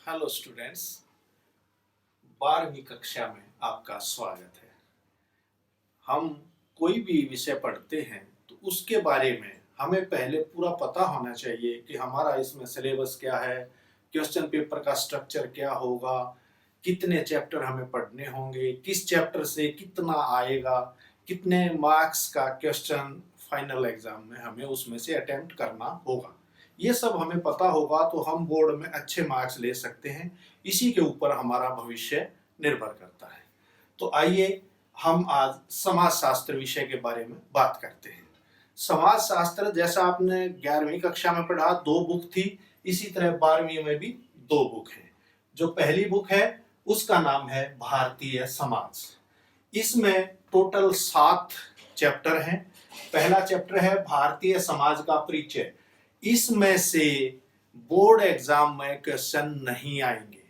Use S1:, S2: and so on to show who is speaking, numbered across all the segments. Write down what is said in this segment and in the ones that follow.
S1: Hello students, 12वीं कक्षा में आपका स्वागत है। हम कोई भी विषय पढ़ते हैं तो उसके बारे में हमें पहले पूरा पता होना चाहिए कि हमारा इसमें सिलेबस क्या है, क्वेश्चन पेपर का स्ट्रक्चर क्या होगा, कितने चैप्टर हमें पढ़ने होंगे, किस चैप्टर से कितना आएगा, कितने मार्क्स का क्वेश्चन फाइनल एग्जाम में हमें उसमें से अटेम्प्ट करना होगा। ये सब हमें पता होगा तो हम बोर्ड में अच्छे मार्क्स ले सकते हैं। इसी के ऊपर हमारा भविष्य निर्भर करता है। तो आइए हम आज समाज शास्त्र विषय के बारे में बात करते हैं। समाज शास्त्र जैसा आपने 11वीं कक्षा में पढ़ा, 2 बुक थी, इसी तरह 12वीं में भी 2 बुक है। जो पहली बुक है उसका नाम है भारतीय समाज। इसमें टोटल 7 चैप्टर हैं। पहला चैप्टर है भारतीय समाज का परिचय। इसमें से बोर्ड एग्जाम में क्वेश्चन नहीं आएंगे।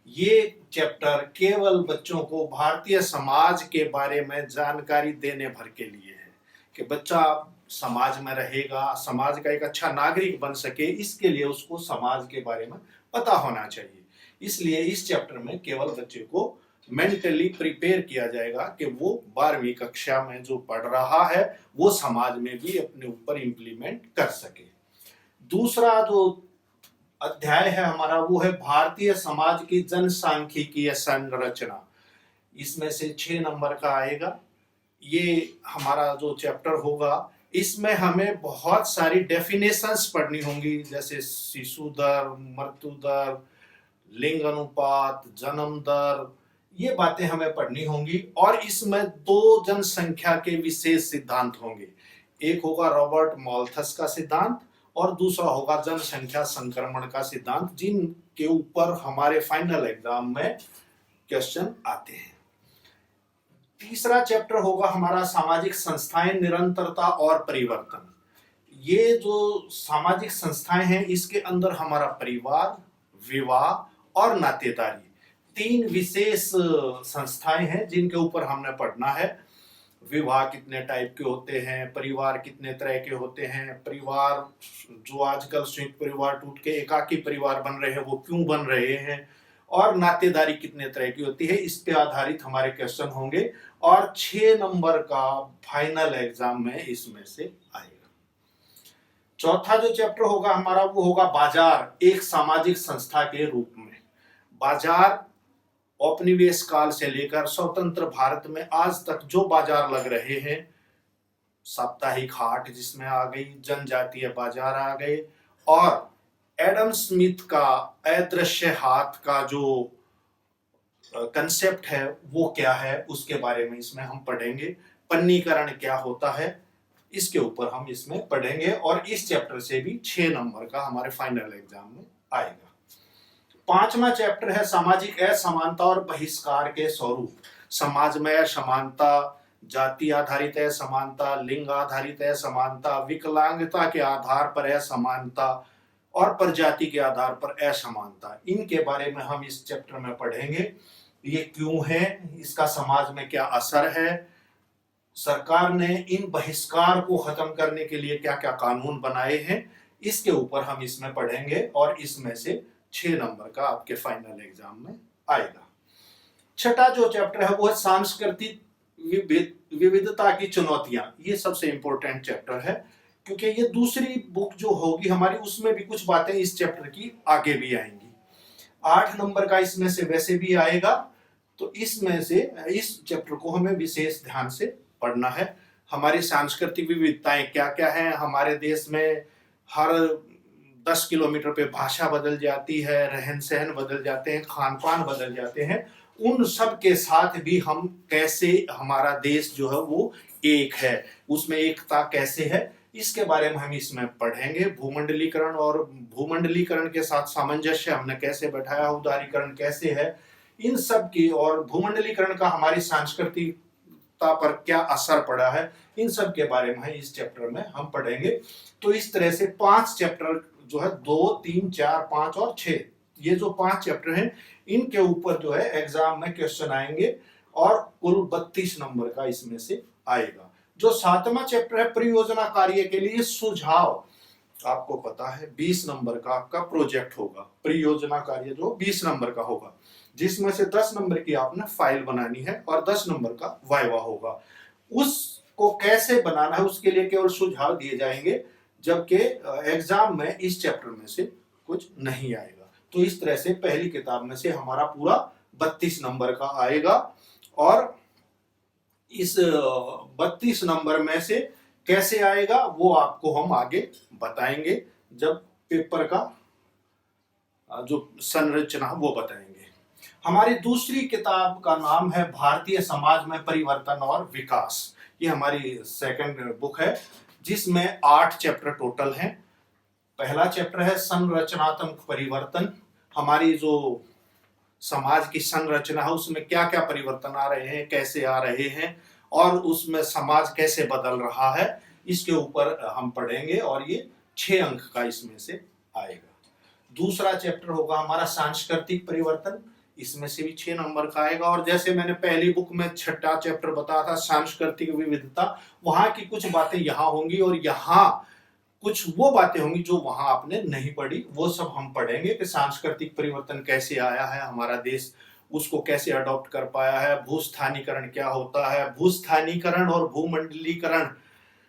S1: ये चैप्टर केवल बच्चों को भारतीय समाज के बारे में जानकारी देने भर के लिए है कि बच्चा समाज में रहेगा, समाज का एक अच्छा नागरिक बन सके, इसके लिए उसको समाज के बारे में पता होना चाहिए। इसलिए इस चैप्टर में केवल बच्चे को मेंटली प्रिपेयर किया जाएगा कि वो 12वीं कक्षा में जो पढ़ रहा है वो समाज में भी अपने ऊपर इंप्लीमेंट कर सके। दूसरा जो अध्याय है हमारा वो है भारतीय समाज की जनसांख्यिकीय संरचना। इसमें से 6 नंबर का आएगा। ये हमारा जो चैप्टर होगा इसमें हमें बहुत सारी डेफिनेशंस पढ़नी होंगी, जैसे शिशु दर, मृत्यु दर, लिंग अनुपात, जन्म दर, ये बातें हमें पढ़नी होंगी। और इसमें 2 जनसंख्या के विशेष सिद्धांत होंगे। एक होगा रॉबर्ट माल्थस का सिद्धांत और दूसरा होगा जनसंख्या संक्रमण का सिद्धांत, जिनके ऊपर हमारे फाइनल एग्जाम में क्वेश्चन आते हैं। तीसरा चैप्टर होगा हमारा सामाजिक संस्थाएं, निरंतरता और परिवर्तन। ये जो सामाजिक संस्थाएं हैं इसके अंदर हमारा परिवार, विवाह और नातेदारी, 3 विशेष संस्थाएं हैं जिनके ऊपर हमने पढ़ना है। विवाह कितने टाइप के होते हैं, परिवार कितने तरह के होते हैं, परिवार जो आजकल संयुक्त परिवार टूट के एकाकी परिवार बन रहे हैं वो क्यों बन रहे हैं, और नातेदारी कितने तरह की होती है, इस पे आधारित हमारे क्वेश्चन होंगे। और 6 नंबर का फाइनल एग्जाम में इसमें से आएगा। चौथा जो चैप्टर होगा हमारा वो होगा बाजार एक सामाजिक संस्था के रूप में। बाजार औपनिवेश काल से लेकर स्वतंत्र भारत में आज तक जो बाजार लग रहे हैं, साप्ताहिक हाट जिसमें आ गई, जनजातीय बाजार आ गए, और एडम स्मिथ का अदृश्य हाथ का जो कंसेप्ट है वो क्या है उसके बारे में इसमें हम पढ़ेंगे। पन्नीकरण क्या होता है इसके ऊपर हम इसमें पढ़ेंगे। और इस चैप्टर से भी 6 नंबर का हमारे फाइनल एग्जाम में आएगा। 5वां चैप्टर है सामाजिक असमानता और बहिष्कार के स्वरूप। समाज में असमानता, जाति आधारित असमानता, लिंग आधारित असमानता, विकलांगता के आधार पर असमानता और प्रजाति के आधार पर असमानता, इनके बारे में हम इस चैप्टर में पढ़ेंगे। ये क्यों है, इसका समाज में क्या असर है, सरकार ने इन बहिष्कार को खत्म करने के लिए क्या क्या कानून बनाए हैं, इसके ऊपर हम इसमें पढ़ेंगे। और इसमें से 6 नंबर का आपके फाइनल एग्जाम में आएगा। छठा जो चैप्टर है वो है सांस्कृतिक विविधता की चुनौतियां। ये सबसे इंपॉर्टेंट चैप्टर है क्योंकि ये दूसरी बुक जो होगी हमारी उसमें भी कुछ बातें इस चैप्टर की आगे भी आएंगी। 8 नंबर का इसमें से वैसे भी आएगा, तो इसमें से इस चैप्टर को हमें विशेष ध्यान से पढ़ना है। हमारी सांस्कृतिक विविधताएं क्या क्या है, हमारे देश में हर 10 किलोमीटर पे भाषा बदल जाती है, रहन सहन बदल जाते हैं, खान पान बदल जाते हैं, उन सब के साथ भी हम कैसे, हमारा देश जो है वो एक है, उसमें एकता कैसे है, इसके बारे में हम इसमें पढ़ेंगे। भूमंडलीकरण और भूमंडलीकरण के साथ सामंजस्य हमने कैसे बैठाया, उदारीकरण कैसे है, इन सब की, और भूमंडलीकरण का हमारी सांस्कृतिकता पर क्या असर पड़ा है, इन सब के बारे में इस चैप्टर में हम पढ़ेंगे। तो इस तरह से 5 चैप्टर जो है 2, 3, 4, 5 और 6, ये जो 5 चैप्टर हैं इनके ऊपर जो है एग्जाम में क्वेश्चन आएंगे और कुल 32 नंबर का इसमें से आएगा। जो 7वां चैप्टर है परियोजना कार्य के लिए सुझाव, आपको पता है 20 नंबर का आपका प्रोजेक्ट होगा, परियोजना कार्य जो 20 नंबर का होगा, जिसमें से 10 नंबर की आपने फाइल बनानी है और 10 नंबर का वाइवा होगा। उसको कैसे बनाना है उसके लिए केवल सुझाव दिए जाएंगे, जबकि एग्जाम में इस चैप्टर में से कुछ नहीं आएगा। तो इस तरह से पहली किताब में से हमारा पूरा 32 नंबर का आएगा, और इस 32 नंबर में से कैसे आएगा वो आपको हम आगे बताएंगे, जब पेपर का जो संरचना वो बताएंगे। हमारी दूसरी किताब का नाम है भारतीय समाज में परिवर्तन और विकास। ये हमारी सेकंड बुक है, जिसमें 8 चैप्टर टोटल हैं। पहला चैप्टर है संरचनात्मक परिवर्तन। हमारी जो समाज की संरचना है उसमें क्या क्या परिवर्तन आ रहे हैं, कैसे आ रहे हैं, और उसमें समाज कैसे बदल रहा है, इसके ऊपर हम पढ़ेंगे, और ये 6 अंक का इसमें से आएगा। दूसरा चैप्टर होगा हमारा सांस्कृतिक परिवर्तन, इसमें से भी 6 नंबर का आएगा। और जैसे मैंने पहली बुक में छठा चैप्टर बताया था सांस्कृतिक विविधता, वहां की कुछ बातें यहाँ होंगी और यहाँ कुछ वो बातें होंगी जो वहां आपने नहीं पढ़ी, वो सब हम पढ़ेंगे कि सांस्कृतिक परिवर्तन कैसे आया है, हमारा देश उसको कैसे अडॉप्ट कर पाया है, भूस्थानीकरण क्या होता है, भूस्थानीकरण और भूमंडलीकरण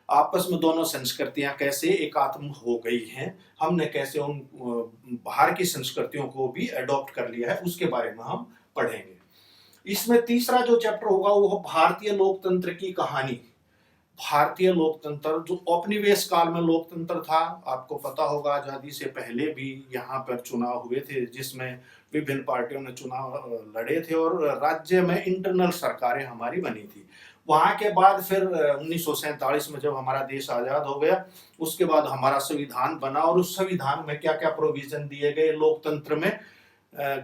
S1: आपस में दोनों संस्कृतियां कैसे एकात्म हो गई हैं, हमने कैसे उन बाहर की संस्कृतियों को भी अडॉप्ट कर लिया है, उसके बारे में हम पढ़ेंगे। इसमें तीसरा जो चैप्टर होगा वो भारतीय लोकतंत्र की कहानी। भारतीय लोकतंत्र जो औपनिवेश काल में लोकतंत्र था, आपको पता होगा आजादी से पहले भी यहाँ पर चुनाव हुए थे, जिसमें विभिन्न पार्टियों ने चुनाव लड़े थे और राज्य में इंटरनल सरकारें हमारी बनी थी। वहां के बाद फिर 1947 में जब हमारा देश आजाद हो गया, उसके बाद हमारा संविधान बना, और उस संविधान में क्या क्या प्रोविजन दिए गए लोकतंत्र में,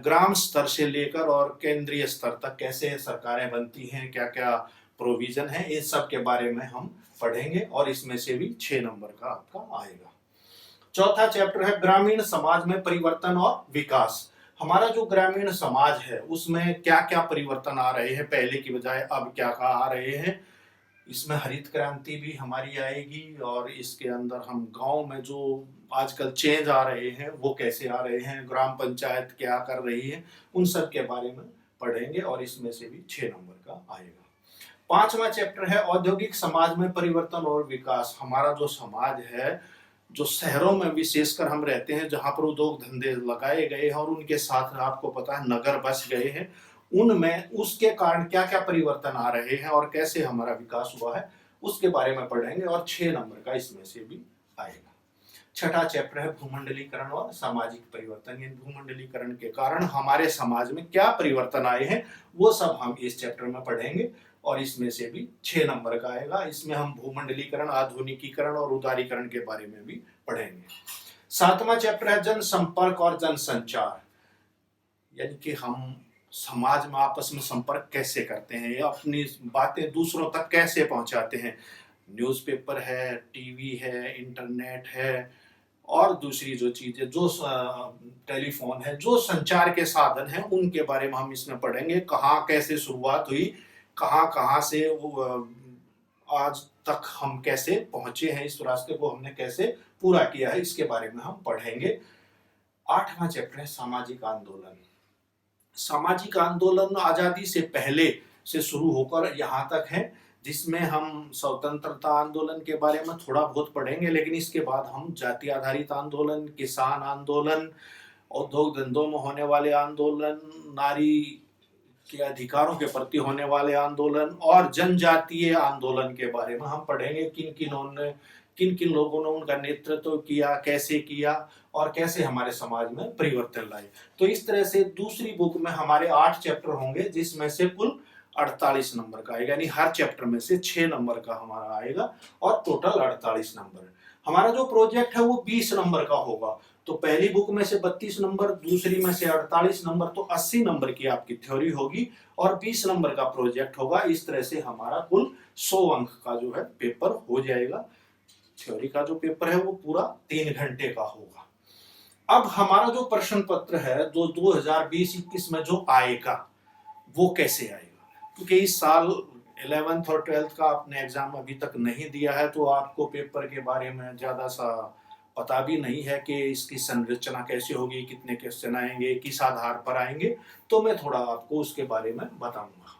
S1: ग्राम स्तर से लेकर और केंद्रीय स्तर तक कैसे सरकारें बनती हैं, क्या क्या प्रोविजन है, इस सब के बारे में हम पढ़ेंगे, और इसमें से भी 6 नंबर का आपका आएगा। चौथा चैप्टर है ग्रामीण समाज में परिवर्तन और विकास। हमारा जो ग्रामीण समाज है उसमें क्या क्या परिवर्तन आ रहे हैं, पहले की बजाय अब क्या क्या आ रहे हैं, इसमें हरित क्रांति भी हमारी आएगी, और इसके अंदर हम गांव में जो आजकल चेंज आ रहे हैं वो कैसे आ रहे हैं, ग्राम पंचायत क्या कर रही है, उन सब के बारे में पढ़ेंगे, और इसमें से भी 6 नंबर का आएगा। पांचवा चैप्टर है औद्योगिक समाज में परिवर्तन और विकास। हमारा जो समाज है, जो शहरों में विशेषकर हम रहते हैं, जहां पर उद्योग धंधे लगाए गए हैं और उनके साथ आपको पता है नगर बस गए हैं, उनमें उसके कारण क्या क्या परिवर्तन आ रहे हैं और कैसे हमारा विकास हुआ है, उसके बारे में पढ़ेंगे, और 6 नंबर का इसमें से भी आएगा। छठा चैप्टर है भूमंडलीकरण और सामाजिक परिवर्तन। इन भूमंडलीकरण के कारण हमारे समाज में क्या परिवर्तन आए हैं वो सब हम इस चैप्टर में पढ़ेंगे, और इसमें से भी 6 नंबर का आएगा। इसमें हम भूमंडलीकरण, आधुनिकीकरण और उदारीकरण के बारे में भी पढ़ेंगे। सातवां चैप्टर है जनसंपर्क और जनसंचार, यानी कि हम समाज में आपस में संपर्क कैसे करते हैं, या अपनी बातें दूसरों तक कैसे पहुंचाते हैं। न्यूज़पेपर है, टीवी है, इंटरनेट है, और दूसरी जो चीजें, जो टेलीफोन है, जो संचार के साधन हैं, उनके बारे में हम इसमें पढ़ेंगे। कहाँ कैसे शुरुआत हुई, कहाँ कहाँ से आज तक हम कैसे पहुंचे हैं, इस रास्ते को हमने कैसे पूरा किया है, इसके बारे में हम पढ़ेंगे। आठवां चैप्टर है सामाजिक आंदोलन। सामाजिक आंदोलन आजादी से पहले से शुरू होकर यहाँ तक है, जिसमें हम स्वतंत्रता आंदोलन के बारे में थोड़ा बहुत पढ़ेंगे, लेकिन इसके बाद हम जाति आधारित आंदोलन, किसान आंदोलन, उद्योग धंधों में होने वाले आंदोलन, नारी के अधिकारों के प्रति होने वाले आंदोलन और जनजातीय आंदोलन के बारे में हम पढ़ेंगे। किन किन लोगों ने उनका नेतृत्व किया, कैसे किया, और कैसे हमारे समाज में परिवर्तन लाए। तो इस तरह से दूसरी बुक में हमारे 8 चैप्टर होंगे, जिसमें से कुल 48 नंबर का आएगा, यानी हर चैप्टर में से 6 नंबर का हमारा आएगा, और टोटल 48 नंबर। हमारा जो प्रोजेक्ट है वो 20 नंबर का होगा। तो पहली बुक में से 32 नंबर, दूसरी में से 48 नंबर, तो 80 नंबर की आपकी थ्योरी होगी और 20 नंबर का प्रोजेक्ट होगा। इस तरह से हमारा कुल 100 अंक का जो है पेपर हो जाएगा। थ्योरी का जो पेपर है वो पूरा 3 घंटे का होगा। अब हमारा जो प्रश्न पत्र है जो 2020-21 में जो आएगा वो कैसे आएगा, क्योंकि इस साल 11th और 12th का आपने एग्जाम अभी तक नहीं दिया है, तो आपको पेपर के बारे में ज्यादा सा पता भी नहीं है कि इसकी संरचना कैसे होगी, कितने क्वेश्चन आएंगे, किस आधार पर आएंगे, तो मैं थोड़ा आपको उसके बारे में बताऊंगा।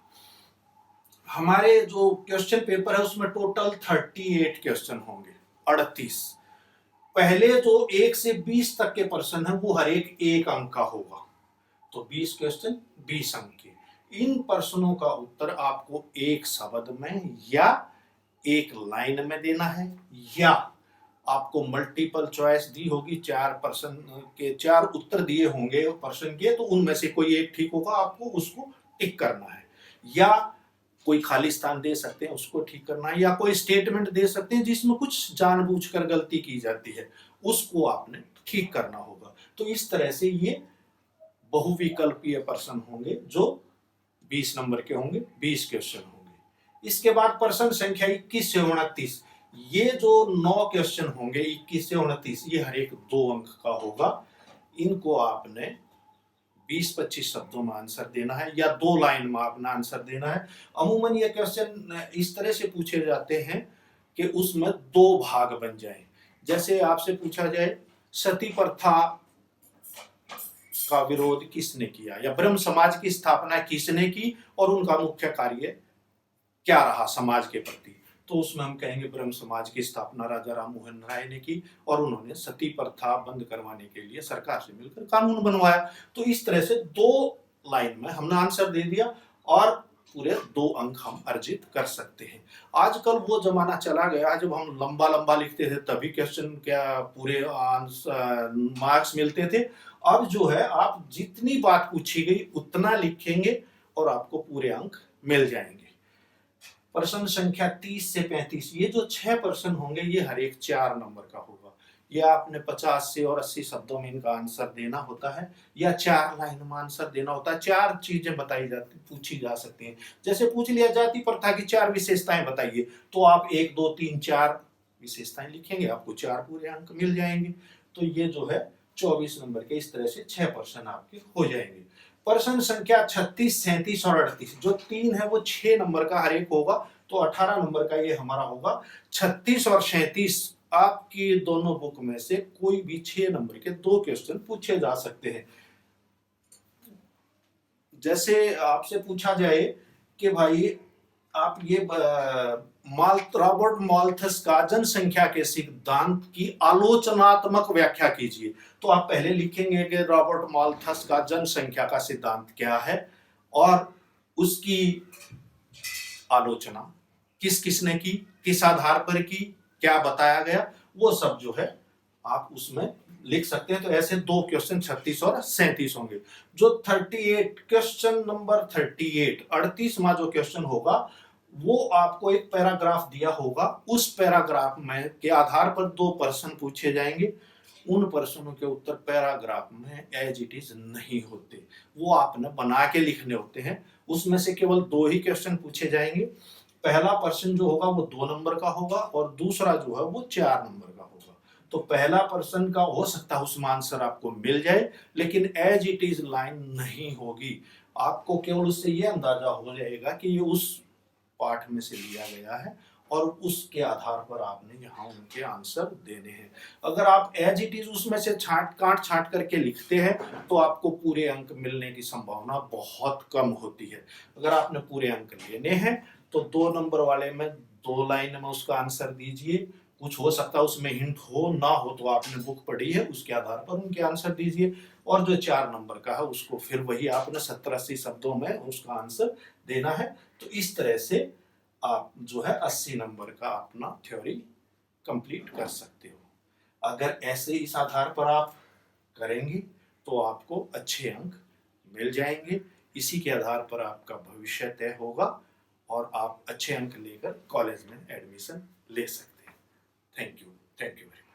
S1: हमारे जो क्वेश्चन पेपर है उसमें टोटल 38 क्वेश्चन होंगे, 38। पहले जो 1 से 20 तक के प्रश्न है वो हर एक 1 अंक का होगा, तो 20 क्वेश्चन 20 अंक के। इन प्रश्नों का उत्तर आपको एक शब्द में या एक लाइन में देना है, या आपको मल्टीपल चॉइस दी होगी, 4 प्रश्न के 4 उत्तर दिए होंगे प्रश्न के, तो उनमें से कोई एक ठीक होगा, आपको उसको टिक करना है, या कोई खाली स्थान दे सकते हैं उसको ठीक करना है, या कोई स्टेटमेंट दे सकते हैं जिसमें कुछ जानबूझकर गलती की जाती है उसको आपने ठीक करना होगा। तो इस तरह से ये बहुविकल्पीय प्रश्न होंगे जो 20 नंबर के होंगे, 20 क्वेश्चन होंगे। इसके बाद प्रश्न संख्या 21 से 29, ये जो 9 क्वेश्चन होंगे 21 से 29, ये हर एक 2 अंक का होगा। इनको आपने 20-25 शब्दों में आंसर देना है या 2 लाइन में अपना आंसर देना है। अमूमन ये क्वेश्चन इस तरह से पूछे जाते हैं कि उसमें 2 भाग बन जाए। जैसे आपसे पूछा जाए सती प्रथा का विरोध किसने किया, या ब्रह्म समाज की स्थापना किसने की और उनका मुख्य कार्य क्या रहा समाज के प्रति, तो उसमें हम कहेंगे ब्रह्म समाज की स्थापना राजा राम मोहन राय ने की और उन्होंने सती प्रथा बंद करवाने के लिए सरकार से मिलकर कानून बनवाया। तो इस तरह से 2 लाइन में हमने आंसर दे दिया और पूरे 2 अंक हम अर्जित कर सकते हैं। आजकल वो जमाना चला गया जब हम लंबा लंबा लिखते थे तभी क्वेश्चन क्या पूरे मार्क्स मिलते थे। अब जो है आप जितनी बात पूछी गई उतना लिखेंगे और आपको पूरे अंक मिल जाएंगे। प्रश्न संख्या 30 से 35, ये जो 6 प्रश्न होंगे ये हर एक 4 नंबर का होगा। ये आपने 50 से और 80 शब्दों में इनका आंसर देना होता है या 4 लाइन में आंसर देना होता है। 4 चीजें बताई जाती पूछी जा सकती हैं। जैसे पूछ लिया जाति प्रथा की 4 विशेषताएं बताइए, तो आप 1 2 3 4 विशेषताएं लिखेंगे, आपको 4 पूरे अंक मिल जाएंगे। तो ये जो है 24 नंबर के इस तरह से 6 प्रश्न आपके हो जाएंगे। प्रश्न संख्या 36, 37 और 38, जो 3 है वो 6 नंबर का हर एक होगा, तो 18 नंबर का ये हमारा होगा। 36 और 37 आपकी दोनों बुक में से कोई भी 6 नंबर के 2 क्वेश्चन पूछे जा सकते हैं। जैसे आपसे पूछा जाए कि भाई आप ये रॉबर्ट माल्थस का जनसंख्या के सिद्धांत की आलोचनात्मक व्याख्या कीजिए, तो आप पहले लिखेंगे कि रॉबर्ट माल्थस का जनसंख्या का सिद्धांत क्या है और उसकी आलोचना किस किसने की, किस आधार पर की, क्या बताया गया, वो सब जो है आप उसमें लिख सकते हैं। तो ऐसे 2 क्वेश्चन 36 और 37 होंगे। जो 38 क्वेश्चन नंबर 38 38वां जो क्वेश्चन होगा वो आपको एक पैराग्राफ दिया होगा, उस पैराग्राफ में के आधार पर 2 प्रश्न पूछे जाएंगे। उन प्रश्नों के उत्तर पैराग्राफ में एज इट इज नहीं होते, वो आपने बना के लिखने होते हैं। उसमें से केवल 2 ही क्वेश्चन पूछे जाएंगे। पहला प्रश्न जो होगा वो 2 नंबर का होगा और दूसरा जो है वो 4 नंबर का होगा। तो पहला प्रश्न का हो सकता है उसमें आंसर आपको मिल जाए, लेकिन एज इट इज लाइन नहीं होगी। आपको केवल उससे ये अंदाजा हो जाएगा कि ये उस पाठ में से लिया गया है और उसके आधार पर आपने यहाँ उनके आंसर देने हैं। अगर आप एज इट इज उसमें से छांट करके लिखते हैं तो आपको पूरे अंक मिलने की संभावना बहुत कम होती है। अगर आपने पूरे अंक लेने हैं तो 2 नंबर वाले में 2 लाइन में उसका आंसर दीजिए। कुछ हो सकता है उसमें हिंट हो ना हो, तो आपने बुक पढ़ी है उसके आधार पर उनके आंसर दीजिए। और जो 4 नंबर का है उसको फिर वही आपने 70-80 शब्दों में उसका आंसर देना है। तो इस तरह से आप जो है 80 नंबर का अपना थ्योरी कंप्लीट कर सकते हो। अगर ऐसे इस आधार पर आप करेंगे तो आपको अच्छे अंक मिल जाएंगे। इसी के आधार पर आपका भविष्य तय होगा और आप अच्छे अंक लेकर कॉलेज में एडमिशन ले सकते हैं। Thank you very much.